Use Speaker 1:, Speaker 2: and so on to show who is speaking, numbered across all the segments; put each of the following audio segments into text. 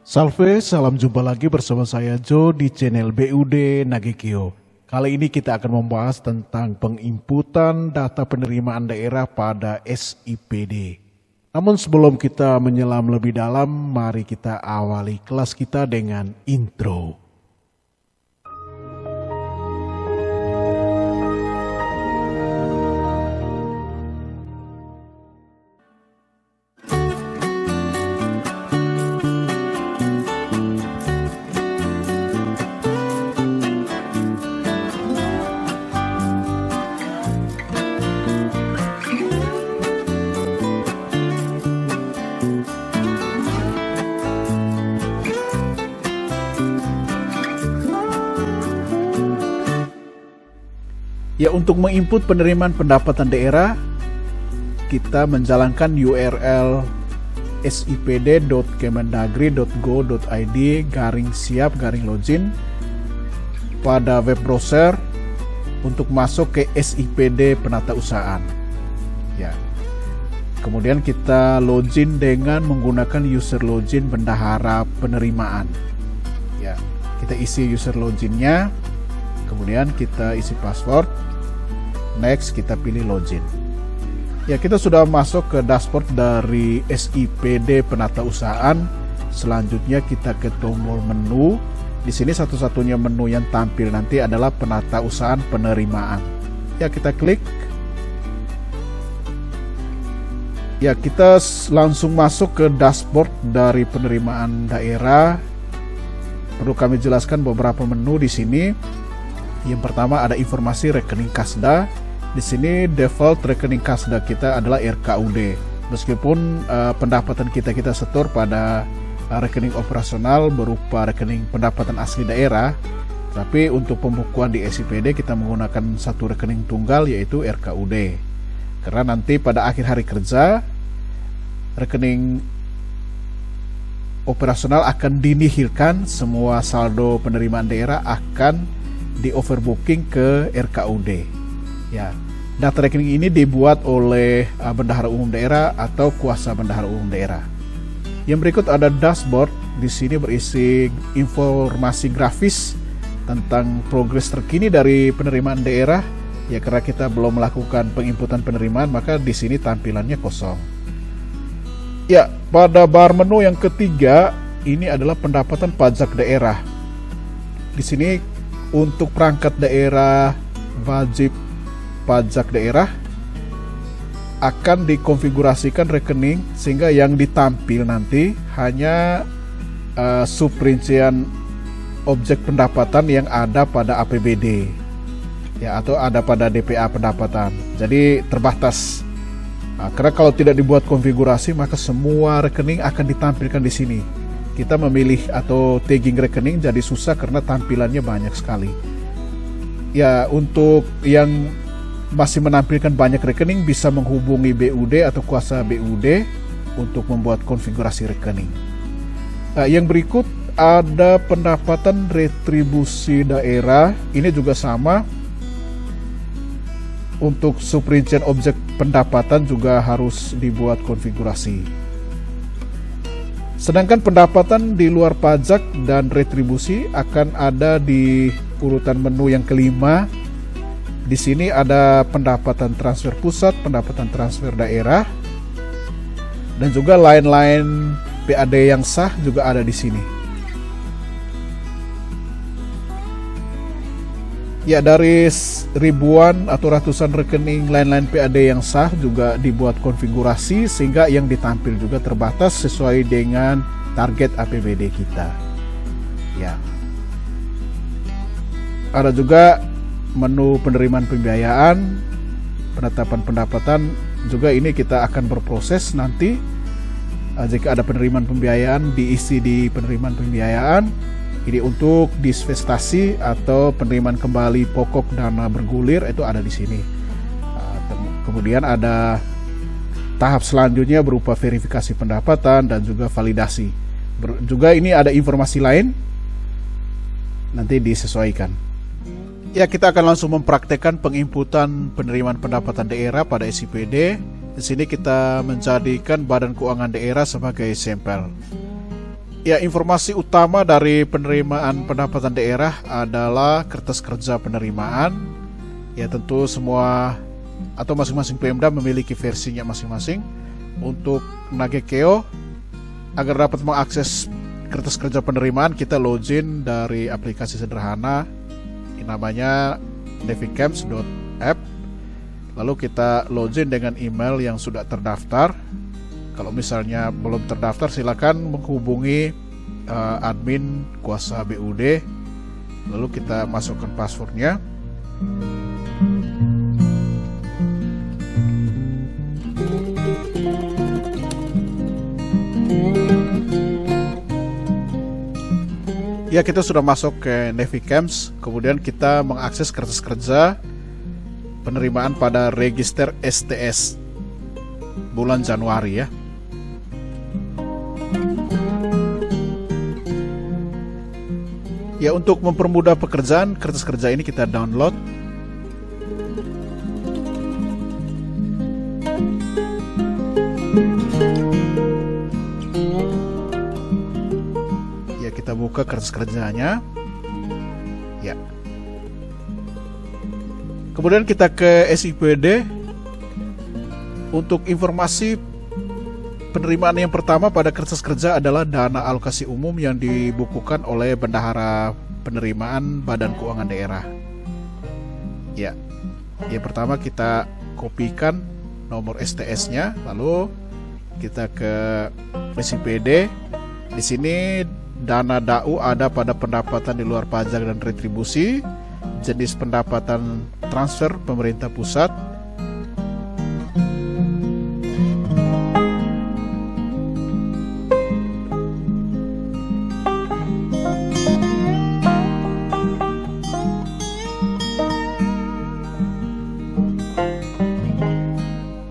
Speaker 1: Salve, salam jumpa lagi bersama saya Joe di channel BUD Nagekyo. Kali ini kita akan membahas tentang penginputan data penerimaan daerah pada SIPD. Namun sebelum kita menyelam lebih dalam, mari kita awali kelas kita dengan intro. Ya, untuk menginput penerimaan pendapatan daerah, kita menjalankan URL sipd.kemendagri.go.id/siap/login pada web browser untuk masuk ke SIPD penatausahaan. Ya. Kemudian kita login dengan menggunakan user login bendahara penerimaan. Ya, kita isi user loginnya, kemudian kita isi password. Next, kita pilih login. Ya, kita sudah masuk ke dashboard dari SIPD penatausahaan. Selanjutnya kita ke tombol menu. Di sini satu-satunya menu yang tampil nanti adalah penatausahaan penerimaan. Ya, kita klik. Ya, kita langsung masuk ke dashboard dari penerimaan daerah. Perlu kami jelaskan beberapa menu di sini. Yang pertama ada informasi rekening Kasda. Di sini default rekening Kasda kita adalah RKUD. Meskipun pendapatan kita setor pada rekening operasional berupa rekening pendapatan asli daerah, tapi untuk pembukuan di SIPD kita menggunakan satu rekening tunggal yaitu RKUD. Karena nanti pada akhir hari kerja rekening operasional akan dinihilkan, semua saldo penerimaan daerah akan di overbooking ke RKUD. Ya, data rekening ini dibuat oleh bendahara umum daerah atau kuasa bendahara umum daerah. Yang berikut ada dashboard. Di sini berisi informasi grafis tentang progres terkini dari penerimaan daerah. Ya, karena kita belum melakukan penginputan penerimaan, maka di sini tampilannya kosong. Ya, pada bar menu yang ketiga ini adalah pendapatan pajak daerah. Di sini untuk perangkat daerah wajib pajak daerah akan dikonfigurasikan rekening sehingga yang ditampil nanti hanya subrincian objek pendapatan yang ada pada APBD, ya, atau ada pada DPA pendapatan. Jadi terbatas. Nah, karena kalau tidak dibuat konfigurasi maka semua rekening akan ditampilkan di sini. Kita memilih atau tagging rekening jadi susah karena tampilannya banyak sekali. Ya, untuk yang masih menampilkan banyak rekening bisa menghubungi BUD atau kuasa BUD untuk membuat konfigurasi rekening. Nah, yang berikut ada pendapatan retribusi daerah. Ini juga sama. Untuk subrincian objek pendapatan juga harus dibuat konfigurasi. Sedangkan pendapatan di luar pajak dan retribusi akan ada di urutan menu yang kelima. Di sini ada pendapatan transfer pusat, pendapatan transfer daerah, dan juga lain-lain PAD yang sah juga ada di sini. Ya, dari ribuan atau ratusan rekening lain-lain PAD yang sah juga dibuat konfigurasi sehingga yang ditampil juga terbatas sesuai dengan target APBD kita. Ya. Ada juga menu penerimaan pembiayaan, penetapan pendapatan juga ini kita akan berproses nanti. Jika ada penerimaan pembiayaan diisi di penerimaan pembiayaan. Ini untuk disinvestasi atau penerimaan kembali pokok dana bergulir itu ada di sini. Kemudian ada tahap selanjutnya berupa verifikasi pendapatan dan juga validasi. Juga ini ada informasi lain nanti disesuaikan. Ya, kita akan langsung mempraktekkan penginputan penerimaan pendapatan daerah pada SIPD. Di sini kita menjadikan Badan Keuangan Daerah sebagai sampel. Ya, informasi utama dari penerimaan pendapatan daerah adalah kertas kerja penerimaan. Ya, tentu semua atau masing-masing Pemda memiliki versinya masing-masing. Untuk Nagekeo, agar dapat mengakses kertas kerja penerimaan, kita login dari aplikasi sederhana yang namanya navicamps.app. Lalu kita login dengan email yang sudah terdaftar. Kalau misalnya belum terdaftar, silakan menghubungi admin kuasa BUD. Lalu kita masukkan passwordnya. Ya, kita sudah masuk ke Navicamps. Kemudian kita mengakses kertas kerja penerimaan pada register STS bulan Januari ya. Ya, untuk mempermudah pekerjaan, kertas kerja ini kita download. Ya, kita buka kertas kerjanya. Ya. Kemudian kita ke SIPD. Untuk informasi penerimaan yang pertama pada kertas kerja adalah dana alokasi umum yang dibukukan oleh Bendahara Penerimaan Badan Keuangan Daerah. Ya, yang pertama kita kopikan nomor STS-nya, lalu kita ke SIPD. Di sini dana DAU ada pada pendapatan di luar pajak dan retribusi, jenis pendapatan transfer pemerintah pusat.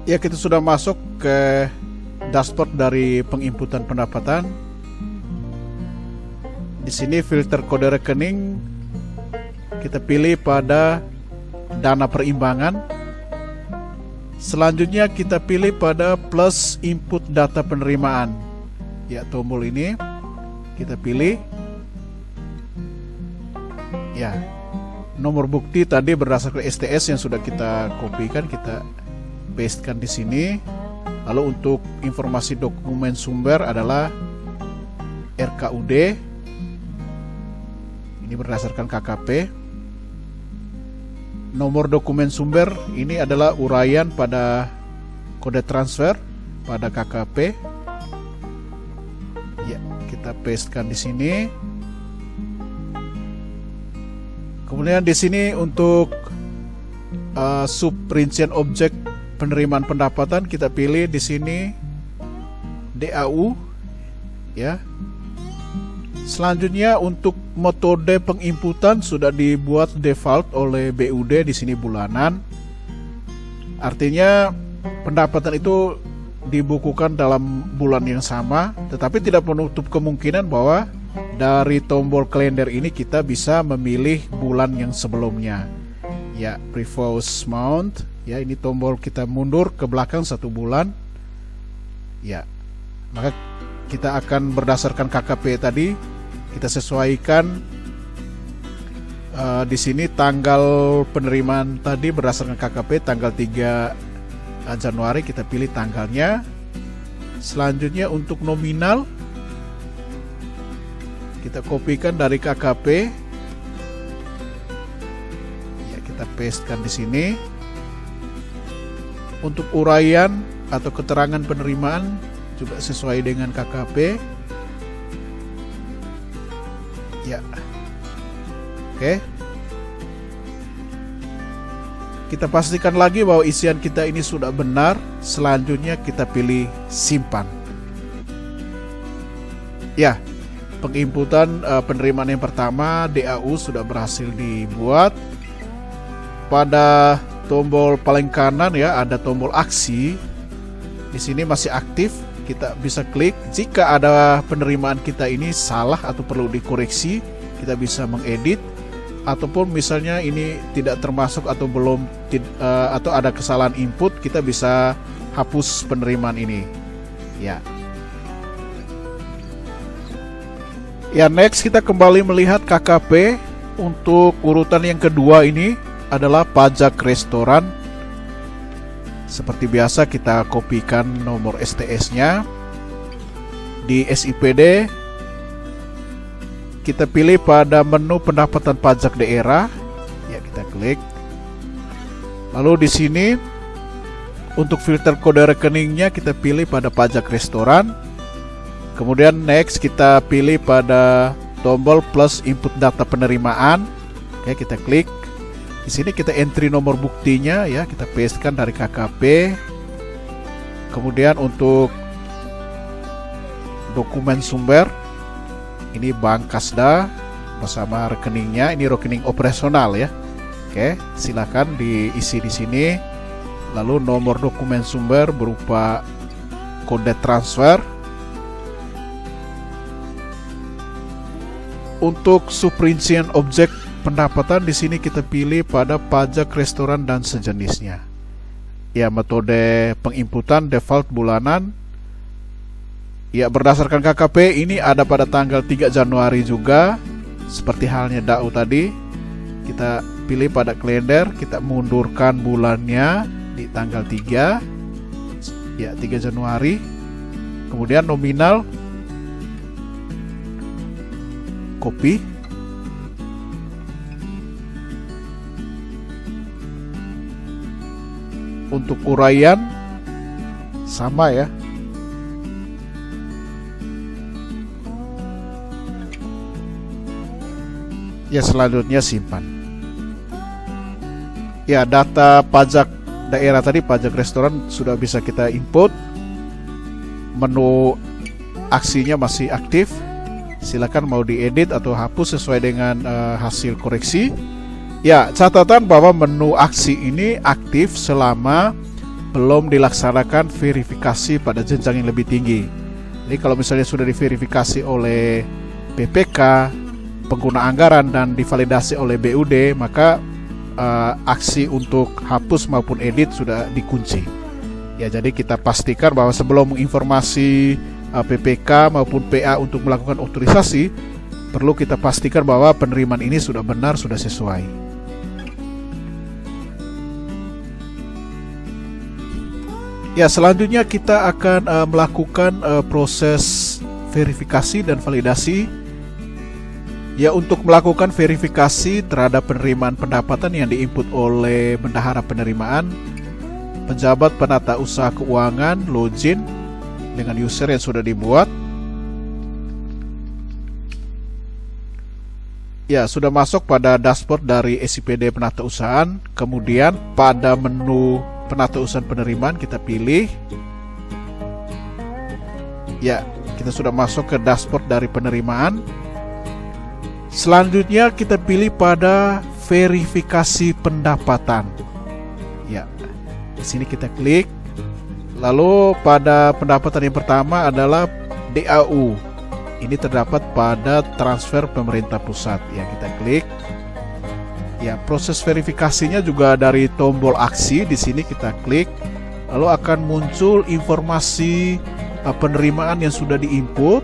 Speaker 1: Ya, kita sudah masuk ke dashboard dari penginputan pendapatan. Di sini filter kode rekening kita pilih pada dana perimbangan. Selanjutnya kita pilih pada plus input data penerimaan. Ya, tombol ini kita pilih. Ya, nomor bukti tadi berdasarkan STS yang sudah kita kopikan, kita pastekan di sini. Lalu untuk informasi dokumen sumber adalah RKUD. Ini berdasarkan KKP. Nomor dokumen sumber ini adalah uraian pada kode transfer pada KKP. Ya, kita pastekan di sini. Kemudian di sini untuk subrincian objek penerimaan pendapatan kita pilih di sini DAU ya. Selanjutnya untuk metode penginputan sudah dibuat default oleh BUD di sini bulanan. Artinya pendapatan itu dibukukan dalam bulan yang sama, tetapi tidak menutup kemungkinan bahwa dari tombol kalender ini kita bisa memilih bulan yang sebelumnya. Ya, previous month. Ya, ini tombol kita mundur ke belakang 1 bulan. Ya, maka kita akan berdasarkan KKP tadi kita sesuaikan di sini tanggal penerimaan tadi berdasarkan KKP tanggal 3 Januari, kita pilih tanggalnya. Selanjutnya untuk nominal kita kopikan dari KKP. Ya, kita pastekan di sini. Untuk uraian atau keterangan penerimaan juga sesuai dengan KKP. Ya. Oke. Kita pastikan lagi bahwa isian kita ini sudah benar. Selanjutnya kita pilih simpan. Ya, penginputan penerimaan yang pertama DAU sudah berhasil dibuat. Pada tombol paling kanan ya ada tombol aksi. Di sini masih aktif, kita bisa klik. Jika ada penerimaan kita ini salah atau perlu dikoreksi, kita bisa mengedit. Ataupun misalnya ini tidak termasuk atau belum atau ada kesalahan input, kita bisa hapus penerimaan ini. Ya. Ya, next kita kembali melihat KKP. Untuk urutan yang kedua ini adalah pajak restoran. Seperti biasa kita kopikan nomor STS-nya. Di SIPD kita pilih pada menu pendapatan pajak daerah. Ya, kita klik. Lalu di sini untuk filter kode rekeningnya kita pilih pada pajak restoran. Kemudian next kita pilih pada tombol plus input data penerimaan. Oke, kita klik. Di sini kita entry nomor buktinya ya, kita pastekan dari KKP. Kemudian untuk dokumen sumber ini Bank Kasda bersama rekeningnya, ini rekening operasional ya. Oke, silakan diisi di sini. Lalu nomor dokumen sumber berupa kode transfer. Untuk subrincian objek pendapatan di sini kita pilih pada pajak restoran dan sejenisnya. Ya, metode penginputan default bulanan. Ya, berdasarkan KKP ini ada pada tanggal 3 Januari juga. Seperti halnya DAU tadi. Kita pilih pada kalender, kita mundurkan bulannya di tanggal 3. Ya, 3 Januari. Kemudian nominal copy. Untuk uraian sama ya. Ya, selanjutnya simpan. Ya, data pajak daerah tadi, pajak restoran sudah bisa kita input. Menu aksinya masih aktif. Silakan mau diedit atau hapus sesuai dengan hasil koreksi. Ya, catatan bahwa menu aksi ini aktif selama belum dilaksanakan verifikasi pada jenjang yang lebih tinggi. Jadi kalau misalnya sudah diverifikasi oleh PPK, pengguna anggaran dan divalidasi oleh BUD, maka aksi untuk hapus maupun edit sudah dikunci. Ya, jadi kita pastikan bahwa sebelum menginformasi PPK maupun PA untuk melakukan otorisasi, perlu kita pastikan bahwa penerimaan ini sudah benar, sudah sesuai. Ya, selanjutnya kita akan melakukan proses verifikasi dan validasi. Ya, untuk melakukan verifikasi terhadap penerimaan pendapatan yang diinput oleh bendahara penerimaan, pejabat penata usaha keuangan login dengan user yang sudah dibuat. Ya, sudah masuk pada dashboard dari SIPD penata usahaan. Kemudian pada menu penata usahaan penerimaan kita pilih. Ya, kita sudah masuk ke dashboard dari penerimaan. Selanjutnya kita pilih pada verifikasi pendapatan. Ya, di sini kita klik. Lalu pada pendapatan yang pertama adalah DAU. Ini terdapat pada transfer pemerintah pusat. Ya, kita klik. Ya, proses verifikasinya juga dari tombol aksi. Di sini kita klik. Lalu akan muncul informasi penerimaan yang sudah diinput.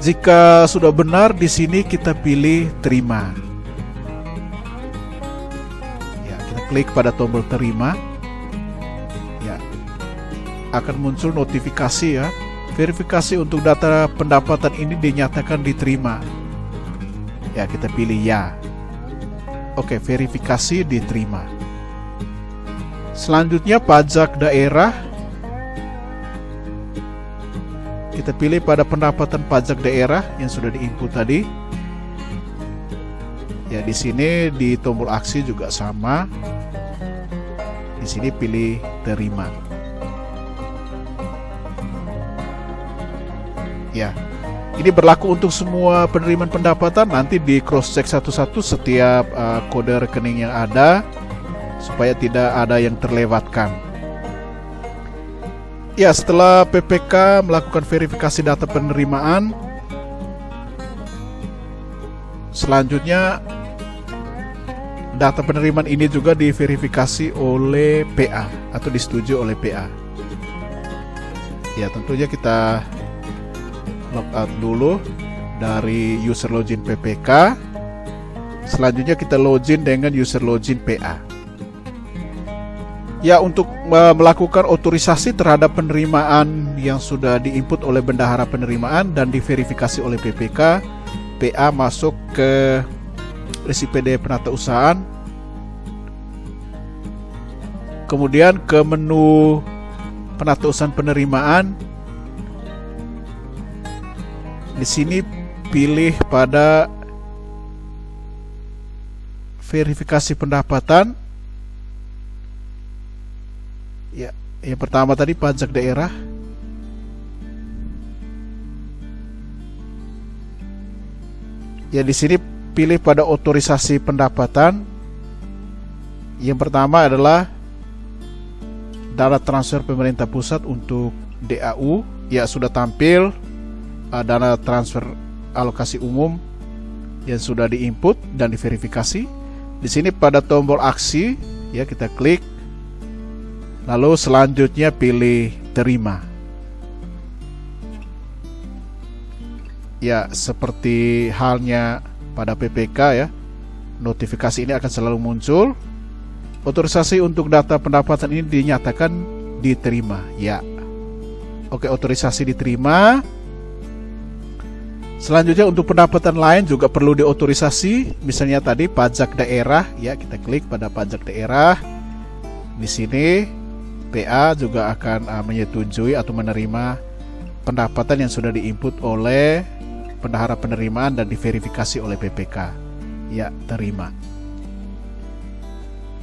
Speaker 1: Jika sudah benar, di sini kita pilih terima. Klik pada tombol terima. Ya, akan muncul notifikasi ya. Verifikasi untuk data pendapatan ini dinyatakan diterima. Ya, kita pilih ya. Oke, verifikasi diterima. Selanjutnya pajak daerah. Kita pilih pada pendapatan pajak daerah yang sudah diinput tadi. Ya, di sini di tombol aksi juga sama. Di sini pilih terima. Ya, ini berlaku untuk semua penerimaan pendapatan. Nanti di cross check satu-satu setiap kode rekening yang ada supaya tidak ada yang terlewatkan. Ya, setelah PPK melakukan verifikasi data penerimaan, selanjutnya data penerimaan ini juga diverifikasi oleh PA atau disetujui oleh PA. Ya, tentunya kita logout dulu dari user login PPK. Selanjutnya kita login dengan user login PA. Ya, untuk melakukan otorisasi terhadap penerimaan yang sudah diinput oleh bendahara penerimaan dan diverifikasi oleh PPK, PA masuk ke SIPD penatausahaan, kemudian ke menu penatausahaan penerimaan. Di sini pilih pada verifikasi pendapatan. Ya, yang pertama tadi pajak daerah. Ya, di sini pilih pada otorisasi pendapatan. Yang pertama adalah dana transfer pemerintah pusat untuk DAU. Ya, sudah tampil dana transfer alokasi umum yang sudah diinput dan diverifikasi. Di sini pada tombol aksi, ya, kita klik. Lalu selanjutnya pilih terima. Ya, seperti halnya pada PPK ya, notifikasi ini akan selalu muncul. Otorisasi untuk data pendapatan ini dinyatakan diterima. Ya, oke, otorisasi diterima. Selanjutnya untuk pendapatan lain juga perlu diotorisasi. Misalnya tadi pajak daerah, ya, kita klik pada pajak daerah. Di sini PA juga akan menyetujui atau menerima pendapatan yang sudah diinput oleh bendahara penerimaan dan diverifikasi oleh PPK. Ya, terima.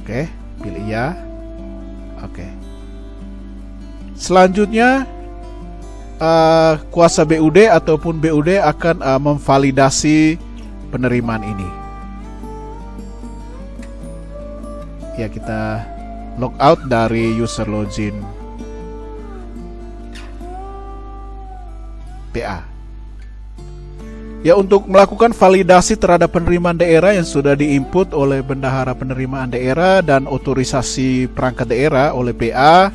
Speaker 1: Oke, pilih ya. Oke. Selanjutnya kuasa BUD ataupun BUD akan memvalidasi penerimaan ini. Ya, kita logout dari user login PA. Ya, untuk melakukan validasi terhadap penerimaan daerah yang sudah diinput oleh bendahara penerimaan daerah dan otorisasi perangkat daerah oleh PA,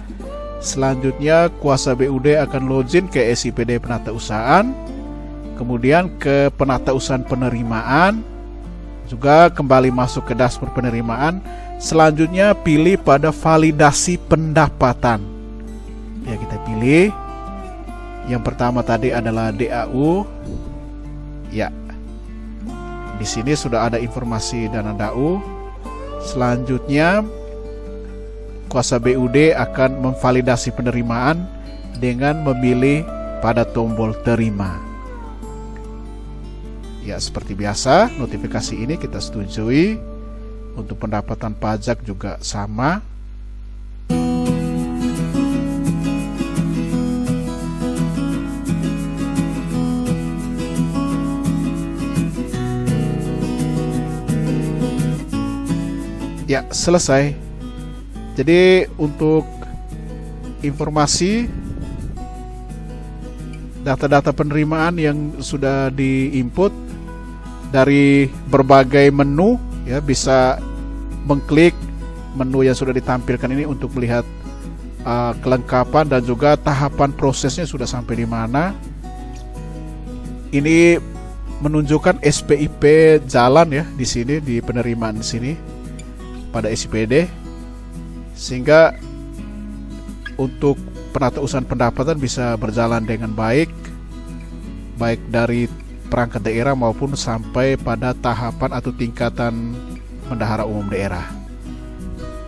Speaker 1: selanjutnya kuasa BUD akan login ke SIPD penatausahaan, kemudian ke penatausahaan penerimaan, juga kembali masuk ke dashboard penerimaan. Selanjutnya pilih pada validasi pendapatan. Ya, kita pilih. Yang pertama tadi adalah DAU. Ya, di sini sudah ada informasi dana DAU. Selanjutnya kuasa BUD akan memvalidasi penerimaan dengan memilih pada tombol terima. Ya, seperti biasa, notifikasi ini kita setujui. Untuk pendapatan pajak juga sama. Ya, selesai. Jadi untuk informasi data-data penerimaan yang sudah diinput dari berbagai menu, ya, bisa mengklik menu yang sudah ditampilkan ini untuk melihat kelengkapan dan juga tahapan prosesnya sudah sampai di mana. Ini menunjukkan SPIP jalan ya di sini, di penerimaan sini pada SIPD, sehingga untuk penatausahaan pendapatan bisa berjalan dengan baik dari perangkat daerah maupun sampai pada tahapan atau tingkatan bendahara umum daerah.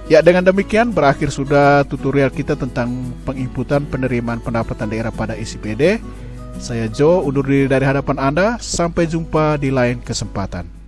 Speaker 1: Ya, dengan demikian berakhir sudah tutorial kita tentang penginputan penerimaan pendapatan daerah pada SIPD. Saya Joe, undur diri dari hadapan Anda. Sampai jumpa di lain kesempatan.